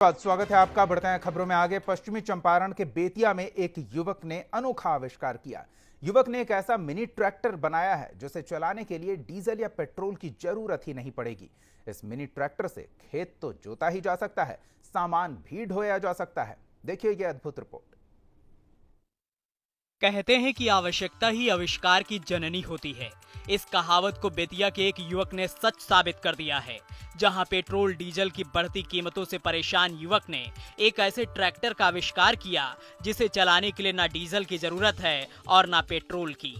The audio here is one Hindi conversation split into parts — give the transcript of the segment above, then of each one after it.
स्वागत है आपका। बढ़ते हैं खबरों में आगे। पश्चिमी चंपारण के बेतिया में एक युवक ने अनोखा आविष्कार किया। युवक ने एक ऐसा मिनी ट्रैक्टर बनाया है जिसे चलाने के लिए डीजल या पेट्रोल की जरूरत ही नहीं पड़ेगी। इस मिनी ट्रैक्टर से खेत तो जोता ही जा सकता है, सामान भी ढोया जा सकता है। देखिए ये अद्भुत रिपोर्ट। कहते हैं कि आवश्यकता ही आविष्कार की जननी होती है। इस कहावत को बेतिया के एक युवक ने सच साबित कर दिया है। जहां पेट्रोल डीजल की बढ़ती कीमतों से परेशान युवक ने एक ऐसे ट्रैक्टर का आविष्कार किया जिसे चलाने के लिए ना डीजल की जरूरत है और ना पेट्रोल की।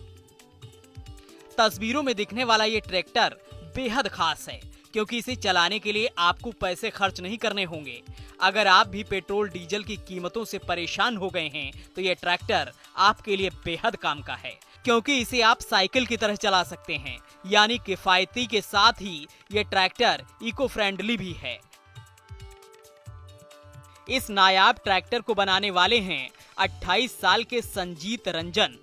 तस्वीरों में दिखने वाला ये ट्रैक्टर बेहद खास है क्योंकि इसे चलाने के लिए आपको पैसे खर्च नहीं करने होंगे। अगर आप भी पेट्रोल डीजल की कीमतों से परेशान हो गए हैं तो ये ट्रैक्टर आपके लिए बेहद काम का है, क्योंकि इसे आप साइकिल की तरह चला सकते हैं। यानी किफायती के साथ ही ये ट्रैक्टर इको फ्रेंडली भी है। इस नायाब ट्रैक्टर को बनाने वाले हैं 28 साल के संजीत रंजन।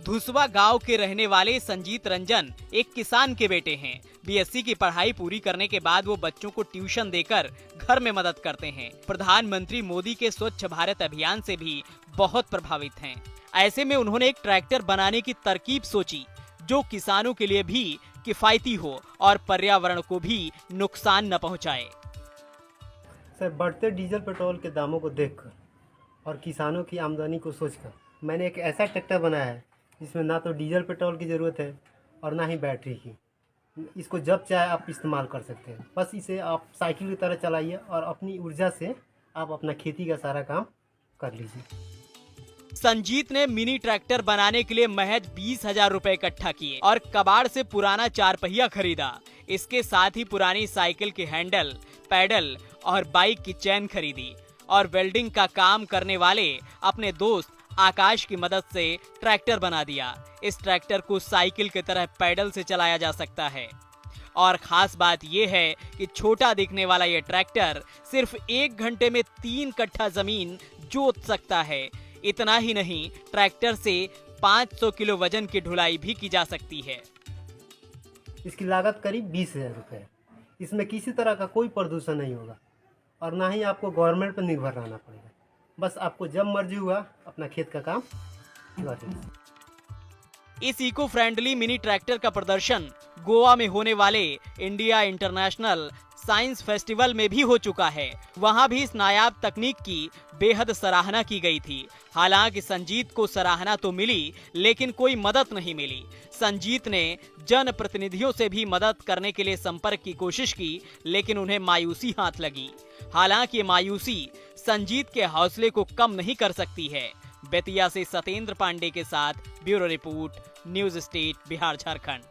धुसवा गांव के रहने वाले संजीत रंजन एक किसान के बेटे हैं। बीएससी की पढ़ाई पूरी करने के बाद वो बच्चों को ट्यूशन देकर घर में मदद करते हैं। प्रधानमंत्री मोदी के स्वच्छ भारत अभियान से भी बहुत प्रभावित हैं। ऐसे में उन्होंने एक ट्रैक्टर बनाने की तरकीब सोची जो किसानों के लिए भी किफायती हो और पर्यावरण को भी नुकसान न पहुंचाए। सर, बढ़ते डीजल पेट्रोल के दामों को देखकर और किसानों की आमदनी को सोचकर मैंने एक ऐसा ट्रैक्टर बनाया है जिसमें ना तो डीजल पेट्रोल की ज़रूरत है और ना ही बैटरी की। इसको जब चाहे आप इस्तेमाल कर सकते हैं। बस इसे आप साइकिल की तरह चलाइए और अपनी ऊर्जा से आप अपना खेती का सारा काम कर लीजिए। संजीत ने मिनी ट्रैक्टर बनाने के लिए महज 20,000 रुपए इकट्ठा किए और कबाड़ से पुराना 4 पहिया खरीदा। इसके साथ ही पुरानी साइकिल के हैंडल, पैडल और बाइक की चैन खरीदी और वेल्डिंग का काम करने वाले अपने दोस्त आकाश की मदद से ट्रैक्टर बना दिया। इस ट्रैक्टर को साइकिल की तरह पैडल से चलाया जा सकता है और खास बात यह है कि छोटा दिखने वाला यह ट्रैक्टर सिर्फ 1 घंटे में 3 कट्ठा जमीन जोत सकता है। इतना ही नहीं, ट्रैक्टर से 500 किलो वजन की ढुलाई भी की जा सकती है। इसकी लागत करीब 20,000 रुपये है। इसमें किसी तरह का कोई प्रदूषण नहीं होगा और ना ही आपको गवर्नमेंट पर निर्भर रहना पड़ेगा। बस आपको जब मर्जी हुआ अपना खेत का काम करें। इस इको फ्रेंडली मिनी ट्रैक्टर का प्रदर्शन गोवा में होने वाले इंडिया इंटरनेशनल साइंस फेस्टिवल में भी हो चुका है। वहां भी इस नायाब तकनीक की बेहद सराहना की गई थी। हालांकि संजीत को सराहना तो मिली लेकिन कोई मदद नहीं मिली। संजीत ने जन प्रतिनिधियों से भी मदद करने के लिए संपर्क की कोशिश की लेकिन उन्हें मायूसी हाथ लगी। हालांकि ये मायूसी संजीत के हौसले को कम नहीं कर सकती है। बेतिया से सतेंद्र पांडे के साथ bureau report, news state, Bihar Jharkhand.